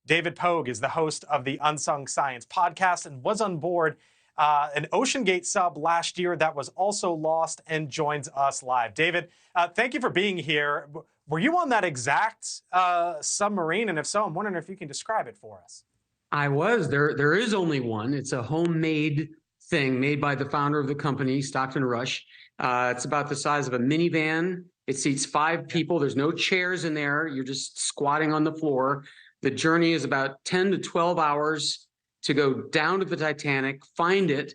David Pogue is the host of the Unsung Science podcast and was on board an OceanGate sub last year that was also lost and joins us live. David, thank you for being here. Were you on that exact submarine? And if so, I'm wondering if you can describe it for us. I was. There is only one. It's a homemade thing made by the founder of the company, Stockton Rush. It's about the size of a minivan. It seats 5 people. There's no chairs in there. You're just squatting on the floor. The journey is about 10 to 12 hours to go down to the Titanic, find it,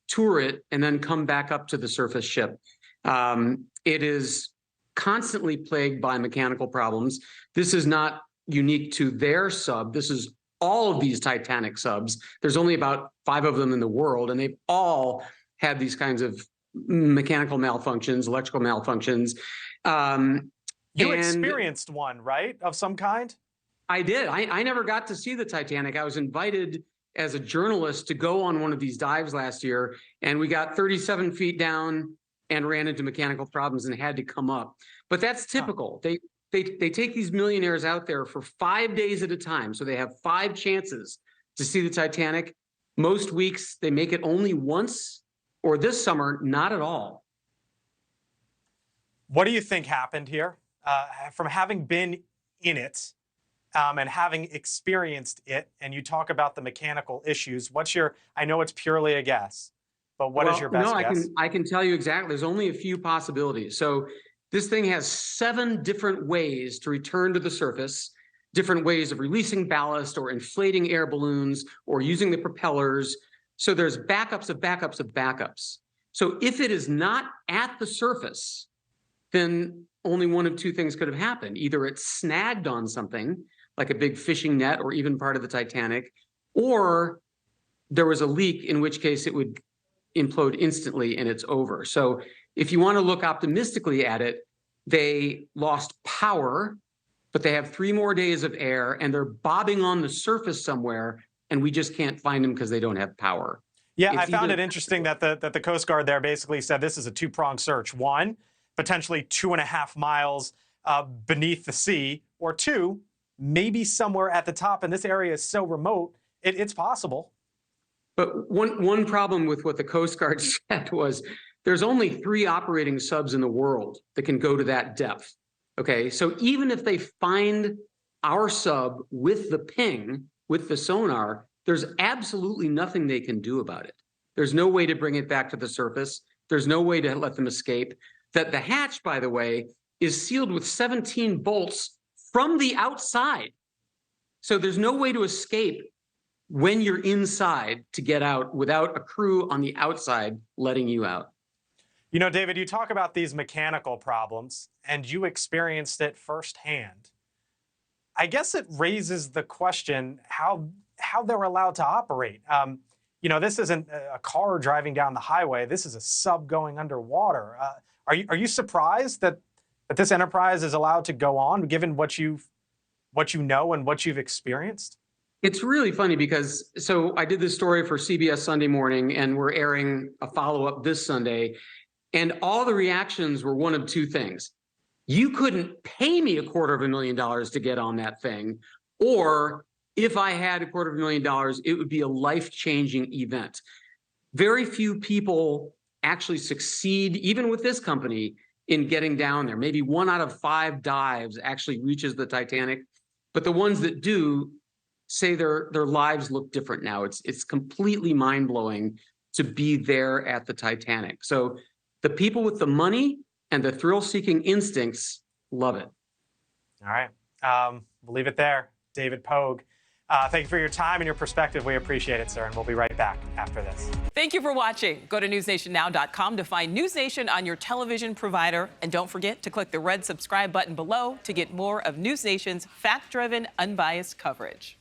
tour it, and then come back up to the surface ship. It is constantly plagued by mechanical problems. This is not unique to their sub. This is all of these Titanic subs. There's only about 5 of them in the world, and they've all had these kinds of mechanical malfunctions, electrical malfunctions. You experienced one, right, of some kind? I did. I never got to see the Titanic. I was invited as a journalist to go on one of these dives last year, and we got 37 feet down and ran into mechanical problems and had to come up. But that's typical. They take these millionaires out there for 5 days at a time, so they have 5 chances to see the Titanic. Most weeks they make it only once, or this summer, not at all. What do you think happened here? From having been in it and having experienced it, and you talk about the mechanical issues, what's your, I know it's purely a guess, but what is your best guess? I can tell you exactly. There's only a few possibilities. So this thing has 7 different ways to return to the surface, different ways of releasing ballast or inflating air balloons or using the propellers. So there's backups of backups of backups. So if it is not at the surface, then only one of 2 things could have happened. Either it snagged on something, like a big fishing net or even part of the Titanic, or there was a leak, in which case it would implode instantly and it's over. So if you want to look optimistically at it, they lost power, but they have 3 more days of air and they're bobbing on the surface somewhere, and we just can't find them because they don't have power. Yeah, I found it interesting that the Coast Guard there basically said this is a 2-pronged search. 1, potentially 2.5 miles beneath the sea, or 2, maybe somewhere at the top. And this area is so remote, it's possible. But one problem with what the Coast Guard said was there's only 3 operating subs in the world that can go to that depth. Okay, so even if they find our sub with the ping, with the sonar, there's absolutely nothing they can do about it. There's no way to bring it back to the surface. There's no way to let them escape. That the hatch, by the way, is sealed with 17 bolts from the outside. So there's no way to escape when you're inside to get out without a crew on the outside letting you out. You know, David, you talk about these mechanical problems, and you experienced it firsthand. I guess it raises the question how they're allowed to operate. You know, this isn't a car driving down the highway. This is a sub going underwater. Are you surprised that this enterprise is allowed to go on, given what you know and what you've experienced? It's really funny because, so I did this story for CBS Sunday Morning, and we're airing a follow-up this Sunday, and all the reactions were one of 2 things. You couldn't pay me $250,000 to get on that thing, or if I had $250,000, it would be a life-changing event. Very few people actually succeed, even with this company, in getting down there. Maybe 1 out of 5 dives actually reaches the Titanic, but the ones that do say their lives look different now. It's completely mind-blowing to be there at the Titanic. So the people with the money and the thrill-seeking instincts love it. All right. We'll leave it there. David Pogue, thank you for your time and your perspective. We appreciate it, sir, and we'll be right back after this. Thank you for watching. Go to newsnationnow.com to find News Nation on your television provider. And don't forget to click the red subscribe button below to get more of News Nation's fact-driven, unbiased coverage.